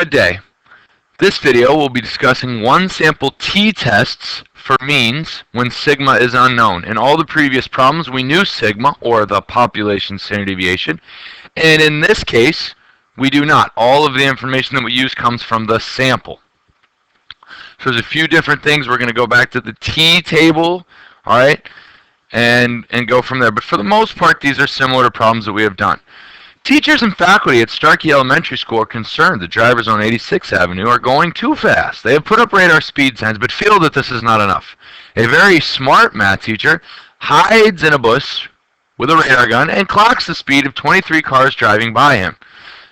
Good day. This video will be discussing one sample t-tests for means when sigma is unknown. In all the previous problems, we knew sigma, or the population standard deviation, and in this case, we do not. All of the information that we use comes from the sample. So there's a few different things. We're going to go back to the t-table, all right, and go from there. But for the most part, these are similar to problems that we have done. Teachers and faculty at Starkey Elementary School are concerned that drivers on 86th Avenue are going too fast. They have put up radar speed signs, but feel that this is not enough. A very smart math teacher hides in a bush with a radar gun and clocks the speed of 23 cars driving by him.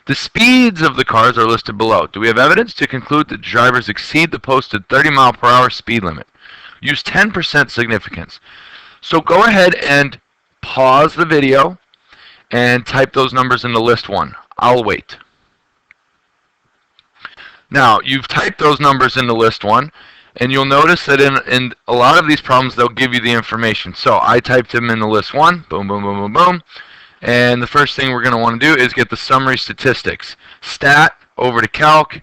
The speeds of the cars are listed below. Do we have evidence to conclude that drivers exceed the posted 30-mile-per-hour speed limit? Use 10% significance. So go ahead and pause the video and type those numbers into list 1. I'll wait. Now, you've typed those numbers into list 1, and you'll notice that in a lot of these problems, they'll give you the information. So I typed them into list 1, boom, boom, boom, boom, boom. And the first thing we're going to want to do is get the summary statistics. Stat, over to calc,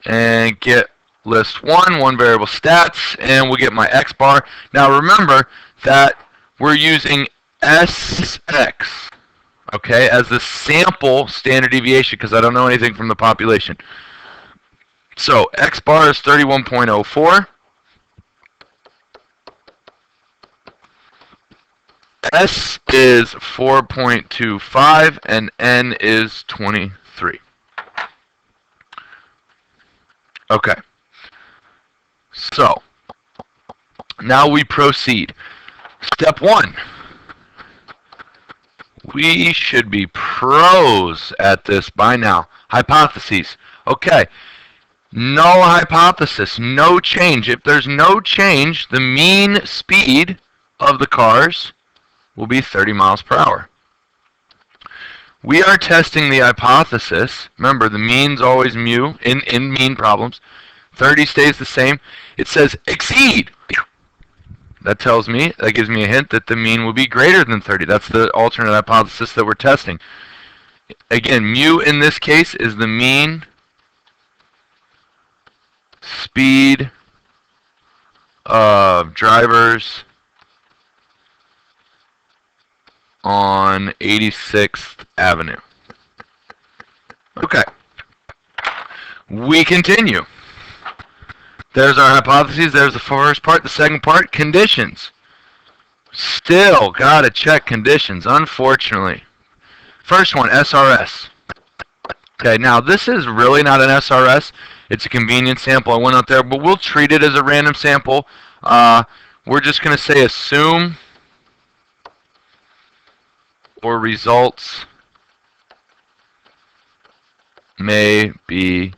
and get list 1, one variable stats, and we'll get my x bar. Now remember that we're using SX, okay, as the sample standard deviation, because I don't know anything from the population. So x bar is 31.04. S is 4.25, and N is 23. Okay. So, now we proceed. Step 1. We should be pros at this by now. Hypotheses. Okay. Null hypothesis. No change. If there's no change, the mean speed of the cars will be 30 miles per hour. We are testing the hypothesis. Remember, the mean's always mu in mean problems. 30 stays the same. It says exceed. That tells me, that gives me a hint that the mean will be greater than 30. That's the alternate hypothesis that we're testing. Again, mu in this case is the mean speed of drivers on 86th Avenue. Okay. We continue. There's our hypotheses. There's the first part. The second part, conditions. Still got to check conditions, unfortunately. First one, SRS. Okay, now this is really not an SRS. It's a convenience sample. I went out there, but we'll treat it as a random sample. We're just going to say assume or results may be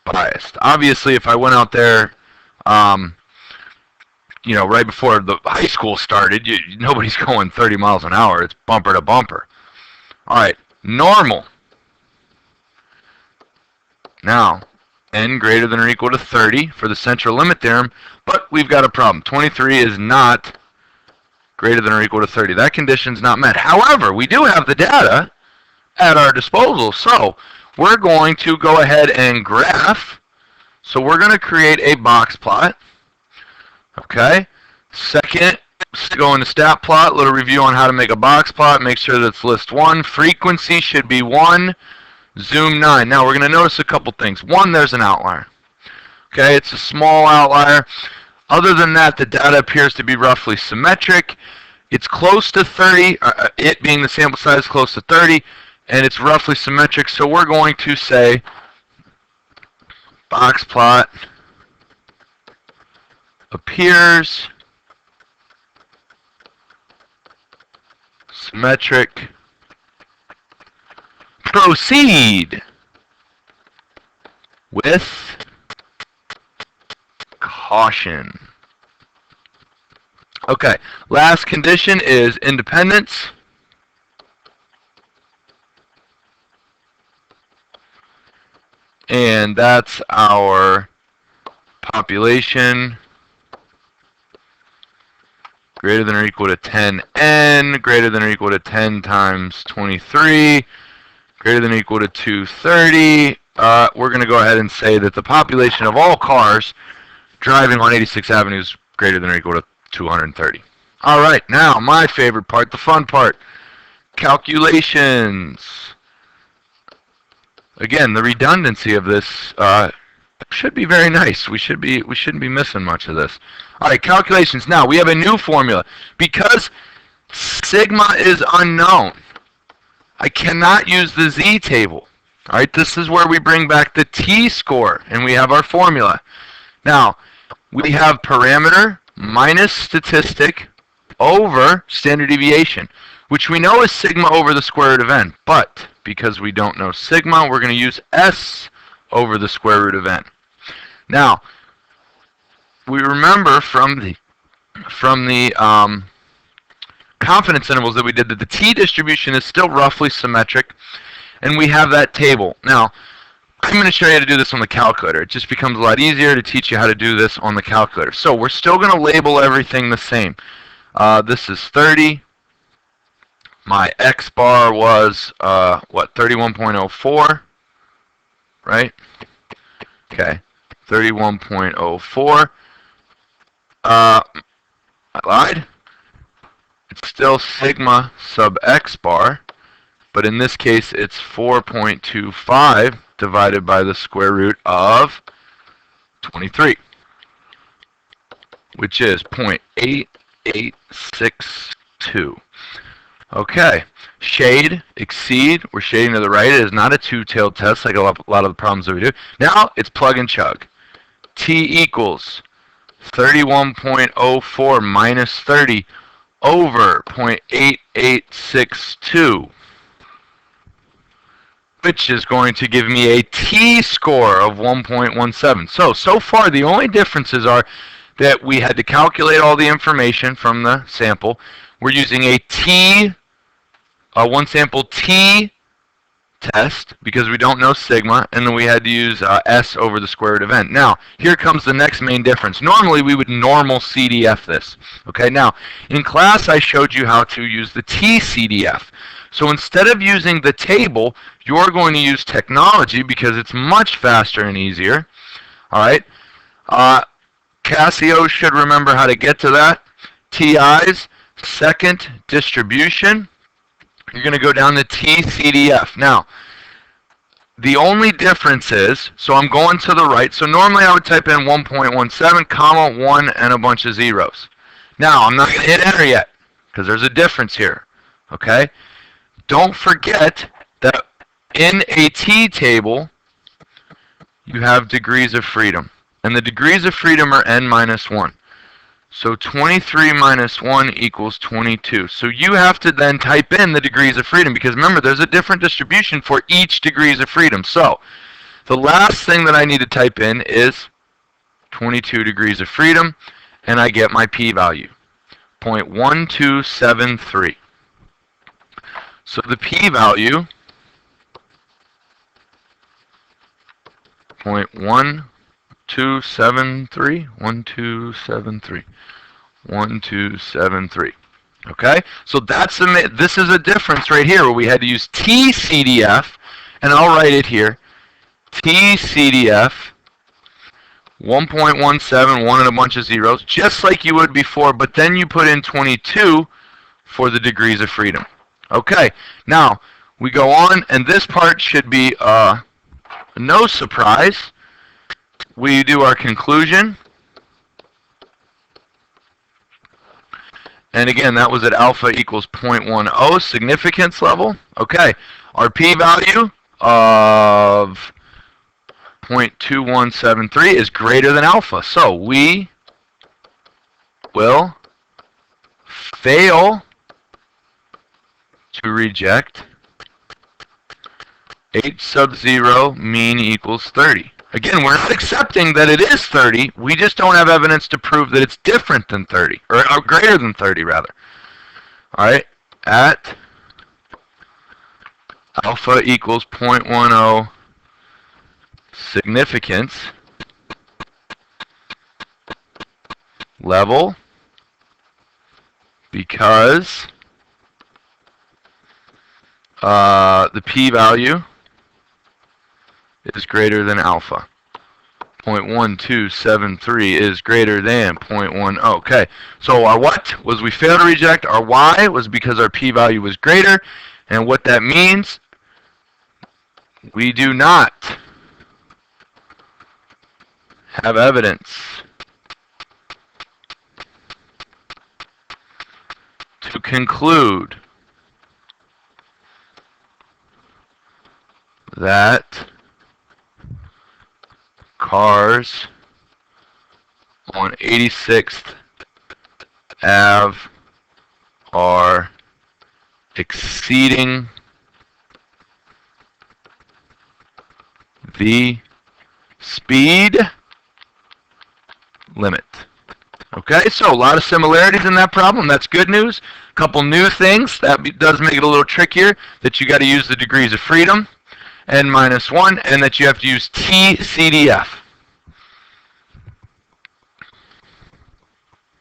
biased. Obviously, if I went out there, you know, right before the high school started, nobody's going 30 miles an hour. It's bumper to bumper. All right, normal. Now, n greater than or equal to 30 for the central limit theorem, but we've got a problem. 23 is not greater than or equal to 30. That condition's not met. However, we do have the data at our disposal, so we're going to go ahead and graph. So we're going to create a box plot. Okay. Second, go into stat plot. Little review on how to make a box plot. Make sure that's list 1. Frequency should be 1. Zoom 9. Now we're going to notice a couple things. One, there's an outlier. Okay, it's a small outlier. Other than that, the data appears to be roughly symmetric. It's close to 30, it being the sample size close to 30, and it's roughly symmetric. So we're going to say box plot appears symmetric. Proceed with caution. Okay, last condition is independence. And that's our population greater than or equal to 10n, greater than or equal to 10 times 23, greater than or equal to 230, we're going to go ahead and say that the population of all cars driving on 86th Avenue is greater than or equal to 230. All right, now my favorite part, the fun part, calculations. Again, the redundancy of this should be very nice. We shouldn't be missing much of this. All right, calculations. Now we have a new formula because sigma is unknown. I cannot use the z-table. All right, this is where we bring back the t-score, and we have our formula. Now, we have parameter minus statistic over standard deviation, which we know is sigma over the square root of n. But because we don't know sigma, we're going to use s over the square root of n. Now, we remember from the confidence intervals that we did that the t-distribution is still roughly symmetric, and we have that table. Now, I'm going to show you how to do this on the calculator. It just becomes a lot easier to teach you how to do this on the calculator. So we're still going to label everything the same. This is 30. My x bar was, what, 31.04, right? Okay, 31.04. I lied. It's still sigma sub x bar, but in this case it's 4.25 divided by the square root of 23, which is 0.8862. Okay, shade, exceed, we're shading to the right. It is not a two-tailed test like a lot of the problems that we do. Now it's plug and chug. T equals 31.04 minus 30 over 0.8862, which is going to give me a t-score of 1.17. So far the only differences are that we had to calculate all the information from the sample. We're using a one sample t test because we don't know sigma, and then we had to use s over the square root of n. Now, here comes the next main difference. Normally, we would normal CDF this. Okay, now, in class, I showed you how to use the t-CDF. So instead of using the table, you're going to use technology because it's much faster and easier. All right, Casio should remember how to get to that. TI's second distribution. You're going to go down to t-CDF. Now, the only difference is, so I'm going to the right. So normally I would type in 1.17, comma, 1, and a bunch of zeros. Now, I'm not going to hit enter yet because there's a difference here. Okay? Don't forget that in a t-table, you have degrees of freedom. And the degrees of freedom are n minus 1. So 23 minus 1 equals 22. So you have to then type in the degrees of freedom because remember, there's a different distribution for each degrees of freedom. So the last thing that I need to type in is 22 degrees of freedom, and I get my p-value, 0.1273. So the p-value, 1273. Okay, so this is a difference right here where we had to use t-CDF, and I'll write it here. t-CDF 1.17, 1 and a bunch of zeros, just like you would before, but then you put in 22 for the degrees of freedom. Okay, now we go on, and this part should be no surprise. We do our conclusion. And again, that was at alpha equals 0.10 significance level. Okay, our p-value of 0.2173 is greater than alpha. So we will fail to reject h sub 0 mean equals 30. Again, we're not accepting that it is 30. We just don't have evidence to prove that it's different than 30, or greater than 30, rather. All right, at alpha equals 0.10 significance level, because the p-value is greater than alpha. 0.1273 is greater than 0.10. Okay, so our what was we failed to reject. Our why was because our p-value was greater. And what that means, we do not have evidence to conclude that cars on 86th Ave are exceeding the speed limit. Okay, so a lot of similarities in that problem. That's good news. A couple new things. That does make it a little trickier, that you got to use the degrees of freedom, n minus 1, and that you have to use TCDF.